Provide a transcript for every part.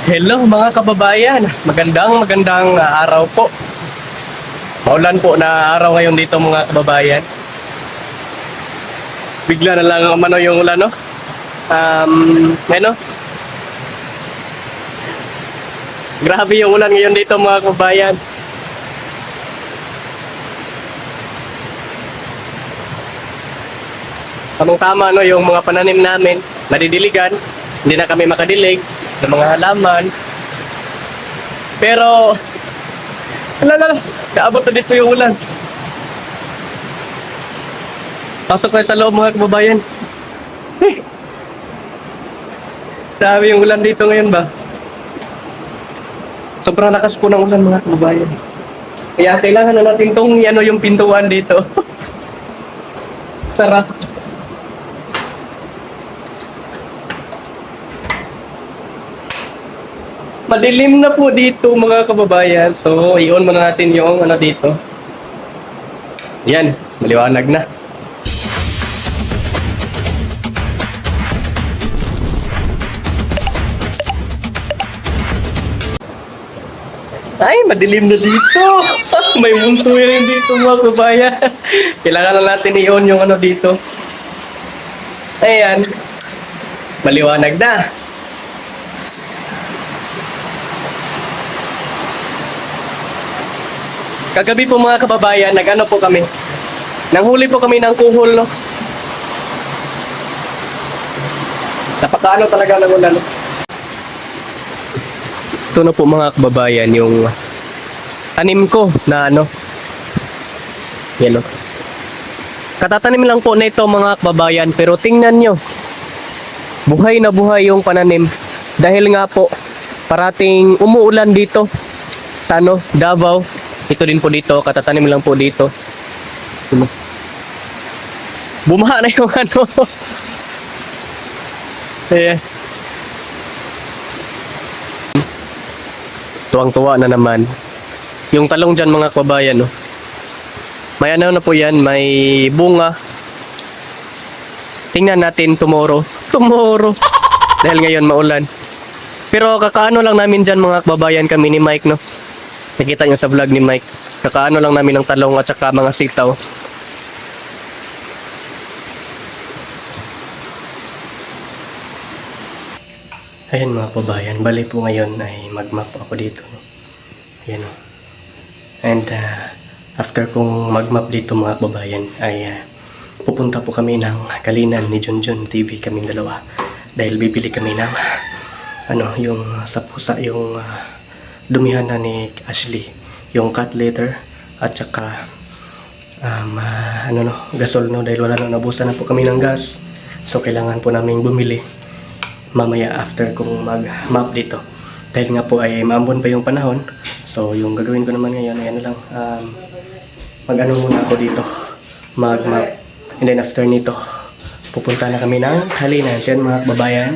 Hello mga kababayan, magandang araw po. Maulan po na araw ngayon dito mga kababayan. Bigla na lang umano yung ulan, no? Ano? Grabe yung ulan ngayon dito mga kababayan. Tamang-tama no, yung mga pananim namin, nadidiligan, hindi na kami makadilig ng mga halaman. Pero, alala, naabot na dito yung ulan. Pasok tayo sa loob mga kababayan. Sabi yung ulan dito ngayon ba? Sobrang lakas po ng ulan mga kababayan. Kaya kailangan na natin tong ano yung pintuan dito. Sarap. Madilim na po dito mga kababayan. So, i-on muna natin yung ano dito. Yan, maliwanag na. Ay, madilim na dito. May munto rin dito mga kababayan. Kailangan na natin i-on yung ano dito. Ayan. Maliwanag na. Kagabi po mga kababayan, nag-ano po kami. Nanghuli po kami ng kuhol, no? Napakaano talaga ng ulan, no? Ito na po mga kababayan, yung tanim ko na ano. Yan, no? Katatanim lang po na ito mga kababayan, pero tingnan nyo. Buhay na buhay yung pananim. Dahil nga po, parating umuulan dito sa ano, Davao. Ito din po dito, katatanim lang po dito. Bumaha na yung ano. Eh. Tuwang-tuwa na naman. Yung talong dyan mga kababayan, no? May ano na po yan, may bunga. Tingnan natin tomorrow. Tomorrow. Dahil ngayon maulan. Pero kakaano lang namin dyan mga kababayan kami ni Mike, no? Nakita nyo sa vlog ni Mike. Kakaano lang namin ng talong at saka mga sitaw. Ayan mga kababayan. Bali po ngayon ay mag-map ako dito. No? Ayan o. And after kong mag-map dito mga kababayan ay pupunta po kami ng Kalinan ni Junjun TV kaming dalawa. Dahil bibili kami ng ano, yung sa pusa, yung dumihan na ni Ashley, yung cat litter at saka ano no, gasol no, dahil wala na, nabusan na po kami ng gas. So kailangan po namin bumili mamaya after kong mag-map dito. Dahil nga po ay maambon pa yung panahon. So yung gagawin ko naman ngayon ay ano lang, mag-ano muna ako dito, mag-map. And then after nito, pupunta na kami ng Kalinan. Yan mga kababayan.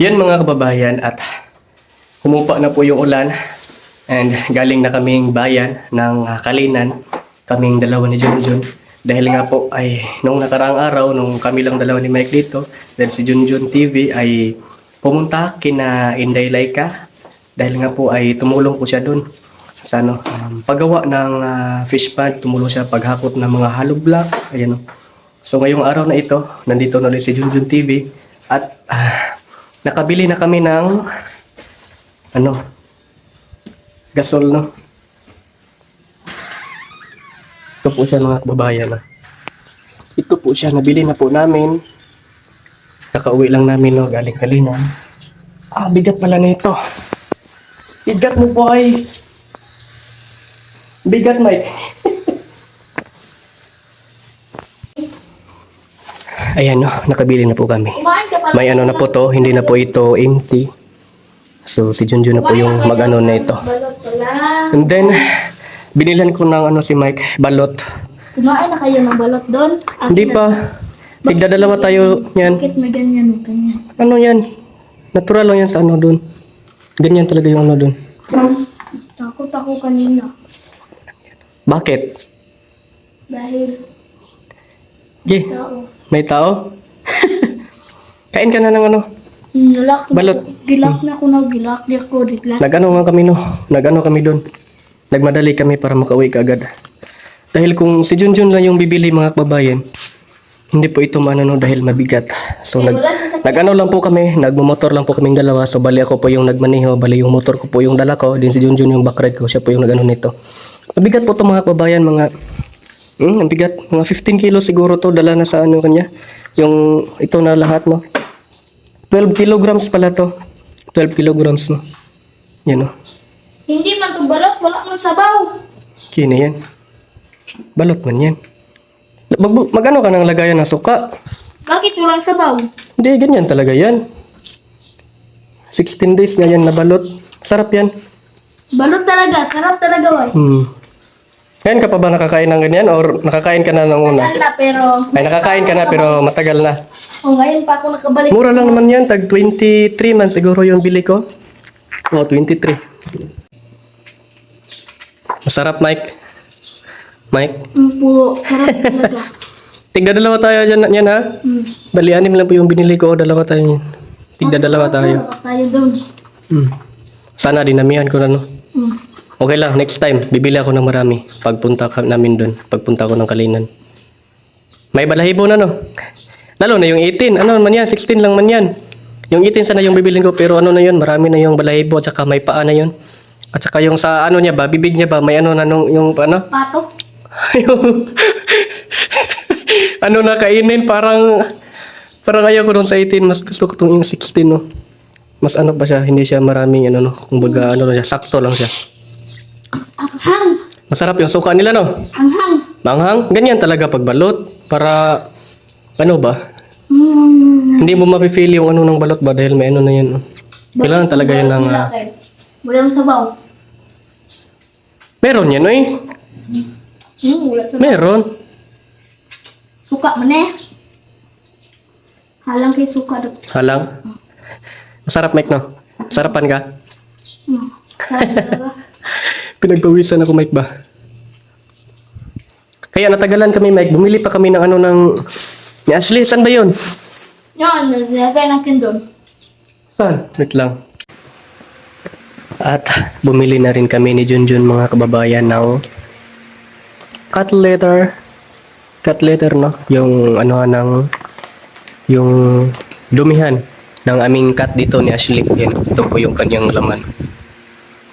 Yan mga kababayan, at humupa na po yung ulan and galing na kaming bayan ng Kalinan, kaming dalawa ni Junjun. Dahil nga po ay nung nakaraang araw, nung kami lang dalawa ni Mike dito, dahil si Junjun TV ay pumunta kina Inday Laika. Dahil nga po ay tumulong po siya doon sa paggawa ng fish pond, tumulong siya paghakot ng mga hollow block. Ayan, so ngayong araw na ito, nandito na ulit si Junjun TV at nakabili na kami ng gasol, no? Ito po siya mga kababayan. Ito po siya, nabili na po namin. Kakauwi lang namin, no, galing Kalinan. Bigat pala nito. Bigat mo po ay. Bigat, Mike. Ayan, no, nakabili na po kami. May na po to, hindi na po ito empty. So si Junjun na po yung mag-ano na ito. And then binilhan ko ng si Mike, balot. Kumain na kayo ng balot doon? Hindi pa. Tigdadalawa tayo yan. Bakit may ganyan o ganyan? Ano yan? Natural lang yan sa doon. Ganyan talaga yung doon. Takot ako kanina. Bakit? Dahil Tao. May tao? Kain ka na ng balot. Gilak na ako na gilak. Di ako gilak. Nag-ano kami doon. Nagmadali kami para makauwi kaagad. Dahil kung si Junjun lang yung bibili mga kababayan, hindi po ito dahil mabigat. So nag-ano lang po kami, nagmumotor lang po kaming dalawa. So bali ako po yung nagmaneho, bali yung motor ko po yung dala ko, din si Junjun yung backride ko, siya po yung nag-ano nito. Mabigat po ito mga kababayan, ang bigat, mga 15 kilos siguro to dala na sa kanya. Yung ito na lahat, no. 12 kilograms pala to. 12 kilograms, no. Yan, no. Hindi man to balot, wala man sabaw. Kina yan. Balot man yan. Magano ka ng lagayan ng suka? Bakit walang sabaw? Hindi, ganyan talaga yan. 16 days nga yan na balot. Sarap yan. Balot talaga, sarap talaga, way. Ngayon ka pa ba nakakain ng ganyan or nakakain ka na ng una? Matagal na pero... Ay, nakakain ka na pero matagal na. ngayon pa ako nakabalik. Mura lang naman yan. Tag 23 man siguro yung bili ko. 23. Masarap, Mike. Mike? Po, sarap talaga. Tigda-dalawa tayo dyan, yan ha? Bali, 6 lang po yung binili ko. Dalawa tayo yan. Tigda-dalawa tayo. Tayo doon. Sana dinamihan ko na, no? Okay lang, next time, bibili ako ng marami. Pagpunta namin doon. Pagpunta ko ng Kalinan. May balahibo na, no? Lalo na yung 18. Ano man yan? 16 lang man yan. Yung 18 sana yung bibilin ko. Pero na yun? Marami na yung balahibo. At saka may paa na yun. At saka yung sa niya ba? Bibig niya ba? May yung Pato? yung na kainin. Parang ayaw ko doon sa 18. Mas gusto ko itong yung 16, no? Mas pa siya. Hindi siya maraming no? Kumbaga siya. Sakto lang siya. Anghang! Masarap yung suka nila, no? Anghang! Manghang? Ganyan talaga pagbalot. Para, ba? Hindi mo mafe-feel yung ng balot ba? Dahil may na yan. Kailangan talaga yan ng... Walang sabaw. Meron yan, eh. Wala sabaw. Meron. Suka man eh. Halang kay suka doon. Halang. Masarap, Mike, no? Sarapan ka? Sarap talaga. Pinagpawisan ako, Mike, ba? Kaya natagalan kami, Mike. Bumili pa kami ng ni Ashley. Saan ba yun? Yan, nilagay natin doon. Saan? Wait lang. At bumili na rin kami ni Junjun, mga kababayan, ng cut letter. Cut letter, no? Yung yung dumihan ng aming cut dito ni Ashley. Yan, ito po yung kanyang laman.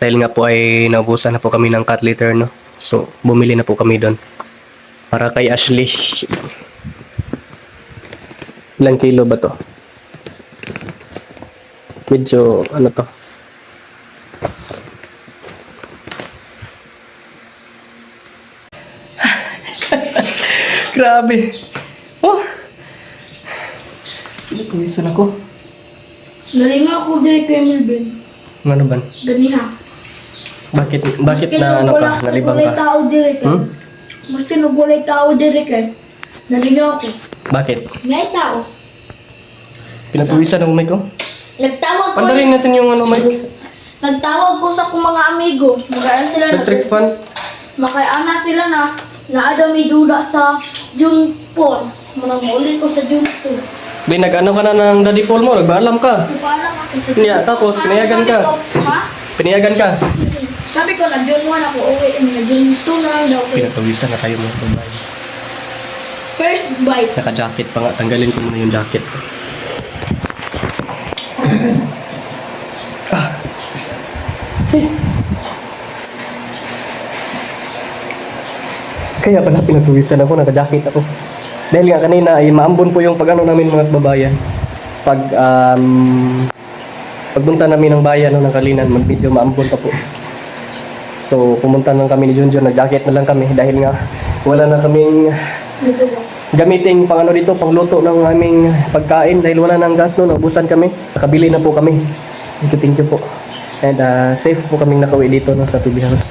Dahil nga po ay naubusan na po kami ng cut litter, no? So, bumili na po kami doon. Para kay Ashley. Ilang kilo ba to? Medyo, to? Grabe. Oh! Kumisan ako. Nalinga ako diri kay Melvin. Ano ba? Ganiha. Bakit na ka? Nalibang ka? Tao diri kay. Mas tinugulay tao diri kay. Nalinga ako. Bakit? Ngay tao. Pinagpawisan ako, Mike, oh. Nagtawag ko. Pandarin natin yung ano, Mike. Nagtawag ko sa kong mga amigo. Magkaan sila na. Electric fan. Makayana sila na. Naada may duda sa June 4. Manang uli ko sa June 2. Di nag-ano ka na ng Daddy Paul mo, nagpaalam ka. Paalam ako sa Yeah, tapos, pinayagan ka. Sabi ko, ha? Pinayagan ka. Sabi ko na June 1 ako uwi. Na June 2 na lang daw. Pinatawisan na tayo mga babae. First bite. Naka-jacket pa nga. Tanggalin ko muna yung jacket ko. Kaya pala pinagpawisan ako, naka-jacket ako. Dahil nga kanina ay maambon po yung pag-ano namin mga kababayan. Pagpunta namin ng bayan ng Kalinan, medyo maambon pa po. So pumunta lang kami ni Junjun, nag-jacket na lang kami dahil nga wala na kaming gamiting pang ano dito, pangluto ng aming pagkain dahil wala nang gas noon, naubusan kami. Nakabili na po kami. Thank you po. And safe po kaming nakauwi dito no, sa PB House.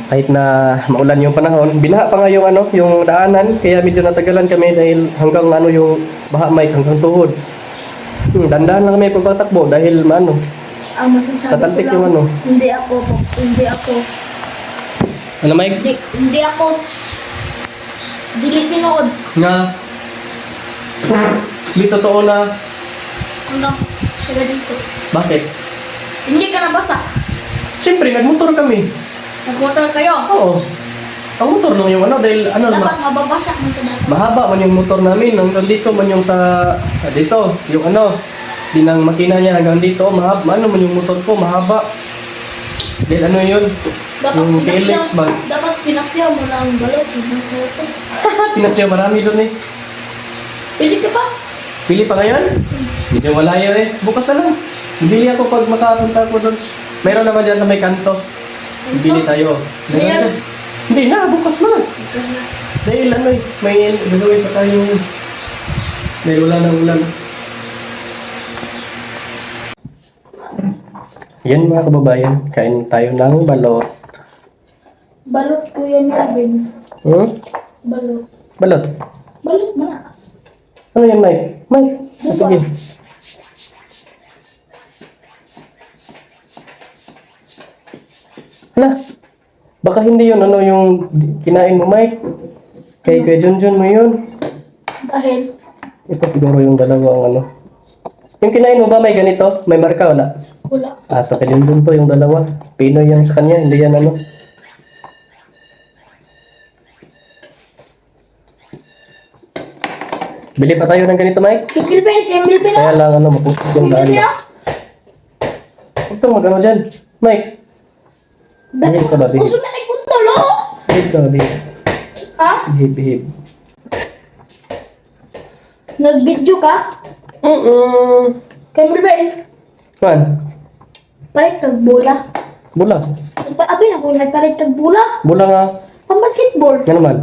Kahit na maulan yung panahon, binaha pa nga yung ano, yung daanan, kaya medyo natagalan kami dahil hanggang ano yung baha Mike, hanggang tuhod. Dandahan lang kami pagpatakbo dahil ano, Ang masasabi tatalsik ko lang, yung ano. hindi ako, Ano Mike? hindi ako, dili tinood. Nga, di totoo na, Hanggang taga dito. bakit? Hindi ka nabasa. Siyempre, nagmotor kami. Nag-water kayo. Oo. Ang motor lang yung ano, dahil ano, Dapat mababasa mo ito dapat. mahaba man yung motor namin. Hanggang dito man yung sa, dito, yung ano, dinang makina niya hanggang dito, mahaba, ano man yung motor ko, mahaba. Dahil ano yun, yung KLX ba? Dapat pinakyaw mo lang ang balot sa ito. Pinatyo, marami doon eh. Pili ka pa? Pili pa ngayon? Medyo malayo eh. Bukas na lang. Bibili ako pag makapunta ko doon. Mayroon naman dyan sa may kanto. Bibili tayo. Meron Ayan. dyan. Hindi na, bukas na. Dahil ano eh, may gagawin pa tayo. Dahil wala na ulan. Yan mga kababayan, kain tayo ng balot. Balot ko yan namin. Balot. Balot? Balot na. Ano yan, Mike? Mike, sige. Hala, baka hindi yun, ano yung kinain mo, Mike? Kay Junjun mo yun. Dahil, Ito siguro yung dalawang ano. Yung kinain mo ba may ganito? May marka wala? wala. Sa kay Junjun to yung dalawa. Pinoy yan sa kanya, hindi yan ano. Bili pa tayo ng ganito, Mike? Kimbil pa Kaya na. lang ano, mapusok yung daan. Kimbil na. Huwag kang mag-ano dyan. Mike, behave ka ba, behave? Gusto na nagpuntulo. Behave ka ba, behave? Ha? Behave. Nag-video ka? Kimbil ba eh? Man, Palit kag bola. bula. Abi na ko nagpalit kag bola. Bula nga. Pang basketball. Yan naman.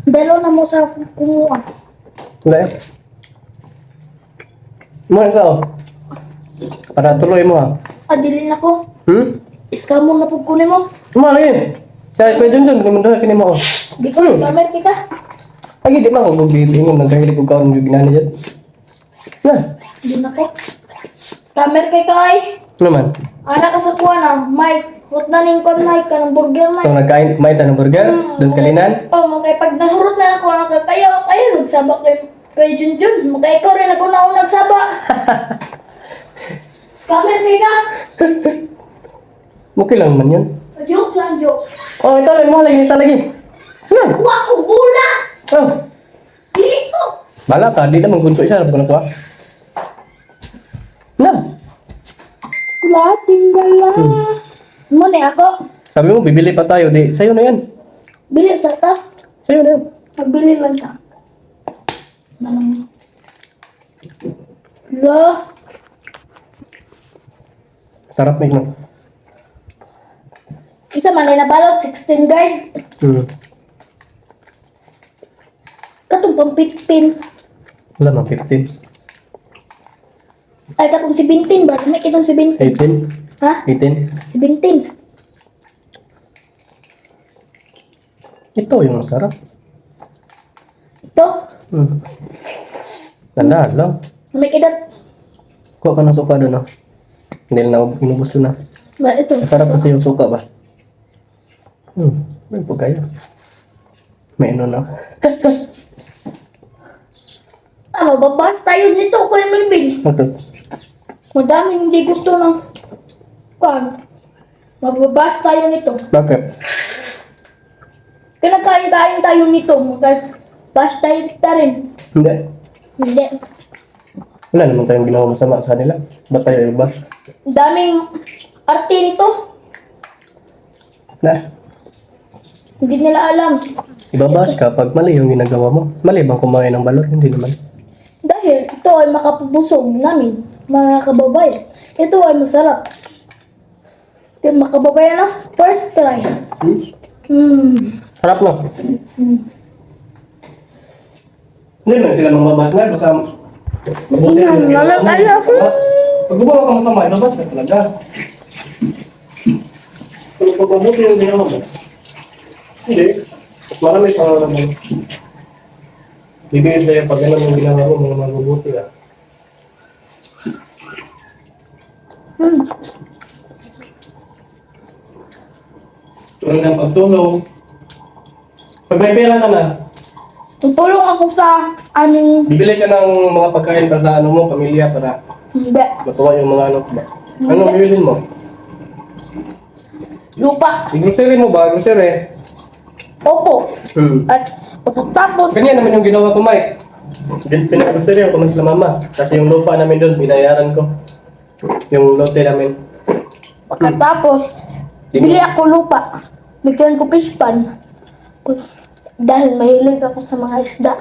Dalo na mo sa kumuha. Wala eh. Mo sa para tuloy mo ha. Adilin ako. Iska mo na pug kunin mo. Mo lagi. Sa Kuya Junjun, kumunta kini mo. Di ko kamer kita. Lagi di man ko bilingon nang kahili ko karon yung ginani dyan. Na, Di na ko. Scammer kay kay. naman. Anak ka sa kuha na. Mike. Hot na ning kon Mike ka ng burger Mike. Ito nagkain, kumain tayo ng burger, doon sa Kalinan. Oh, magkay pag nahurot na ako ang kayo nagsaba kay Junjun. Magkay ikaw rin ako na nagsaba. Scammer kay ka. Okay lang man yun. Joke lang, joke. Oh, ito lang mo lagi, isa lagi. Yan. Kuha ko bula. Oh, Dili ko. bala ka, di naman kunso isa, bukan ko. Na, Kulating gala. Mo ni ako. sabi mo bibili pa tayo, di sa'yo na yan. Bili sa ta. Sa'yo na yan. Nagbili lang siya. Manong. La. Sarap Mike no. Isa man na balot 16 guard. Katong pang 15. Wala man, 15. Ay katong 17 ba? May kitong 17. 18. Ha? 18. 17. Ito yung masarap. Ito. Tandaan lang. May kidat. Kuha ka ng suka doon, no? Hindi na inubos yun, na. Ba, ito. Masarap kasi yung suka ba? May po kayo. May ano na. Mababas tayo nito, Kuya Melvin. Okay. Madaming hindi gusto ng pan. Mababas tayo nito. Bakit? Kinakain-kain tayo nito. Mababas tayo kita rin. Hindi. Hindi. Wala naman tayong ginawa masama sa kanila. Ba't tayo ibas? Ang daming arte nito. Na, Hindi nila alam. ibabas ka pag mali yung ginagawa mo. Mali bang kumain ng balot? Hindi naman. Dahil ito ay makapubusog namin, mga kababayan. Ito ay masarap. Ito mga kababayan na, first try. Harap na. Hindi lang sila mamabas na. Basta mabuti. Nalang tayo. Pag gumawa ka masama, ibabas ka talaga. Pero pag mabuti yung ginawa mo, hindi. Marami pang naman. Bibigay sa'yo pag ganun yung ginawa mo, mga mabubuti ka. Tulad ng pagtulong. Pag may pera ka na, Tutulong ako sa aming bibili ka ng mga pagkain para sa ano mo, pamilya, para hindi, matuwa yung mga ano ba. Ano bibilin mo? lupa. I-grocery mo ba? Grocery? Opo. At pagkatapos, Ganyan naman yung ginawa ko, Mike. Pinag-grocery ako man sila mama. Kasi yung lupa namin doon, binayaran ko. Yung lote namin. pagkatapos, bili ako lupa. Bigyan ko pispan. Dahil mahilig ako sa mga isda.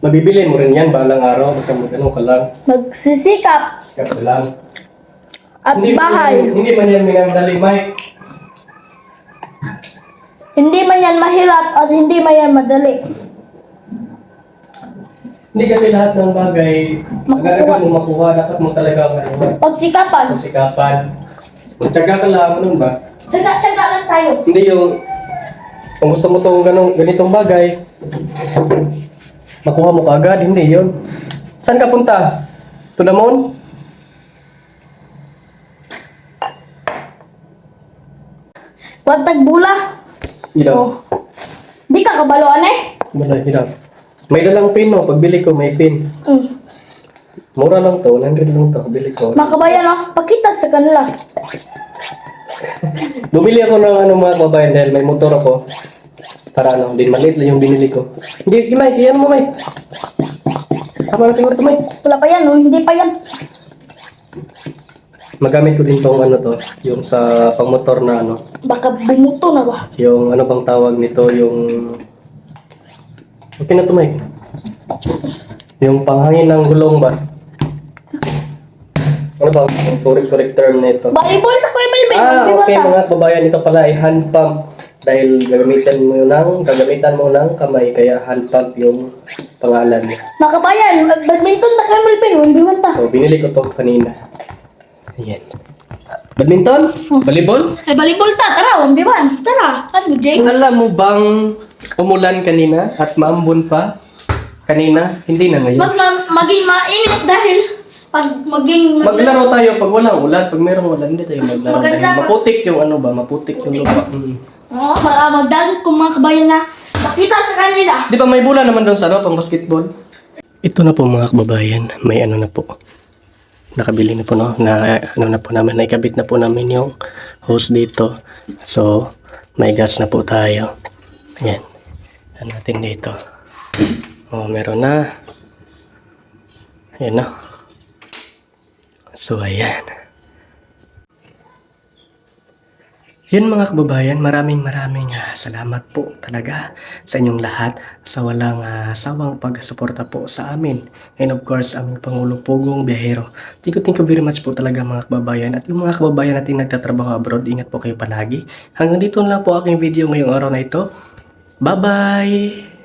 Mabibili mo rin yan balang araw. Basta mo ganun ka lang. Magsisikap Kaya ka lang. at bahay. Hindi man yan minadali, Mike. Hindi man yan mahirap at hindi man yan madali. Hindi kasi lahat ng bagay, magagawa mo makuha. Dapat mo talaga Pagsikapan. magsikapan. Magtsaga ka lang, ano ba? Tsaga-tsaga lang tayo. Hindi yung, kung gusto mo tong ganitong bagay, makuha mo kaagad, hindi yun. Saan ka punta? To the moon? Wantag bula. Ilaw. Oh. Di ka kabaloan eh. Wala, ilaw. May dalang pin, no? Pagbili ko, may pin. Mura lang to, 100 lang to, bili ko. Mga kabayan, pakita sa kanila. Bumili ako ng mga kabayan dahil may motor ako. Para din maliit lang yung binili ko. Hindi, Mike, iyan mo, Mike. Tama na siguro to, Mike. Wala pa yan, hindi pa yan. Magamit ko din tong to, yung sa pangmotor na Baka bumuto na ba? yung bang tawag nito, yung... Okay na to, Mike. Yung panghangin ng gulong ba? Ano ba ang correct term nito? Volleyball na ko yung Melvin. Okay mga kabayan, ito pala ay hand pump. Dahil gagamitan mo ng kamay, kaya hand pump yung pangalan niya. Mga kabayan, badminton na kayo Melvin. Hindi man ta. So, binili ko to kanina. Ayan. Badminton? Volleyball? Ay, volleyball ta. Tara, 1v1. Tara. Ano, Jake? Alam mo bang umulan kanina at maambon pa? Kanina? Hindi na ngayon. Mas maging mainit dahil pag maging... Maglaro tayo pag walang ulan. Pag merong ulan, hindi tayo maglaro. Maganda Dahil pa. maputik yung maputik yung lupa. Oo, magdagot ko mga kabayan na pakita sa kanila. Di ba may bola naman doon sa pang basketball? Ito na po mga kababayan, may na po. Nakabili na po na po namin, naikabit na po namin yung hose dito. So, may gas na po tayo. Ayan. Ayan natin dito. Oh, meron na. Ayan na. So, ayan. Yun mga kababayan, maraming salamat po talaga sa inyong lahat sa walang sawang pagsuporta po sa amin. And of course, aming Pangulong Pugong Biyahero. Thank you very much po talaga mga kababayan. At yung mga kababayan natin nagtatrabaho abroad, ingat po kayo palagi. Hanggang dito lang po aking video ngayong araw na ito. Bye-bye!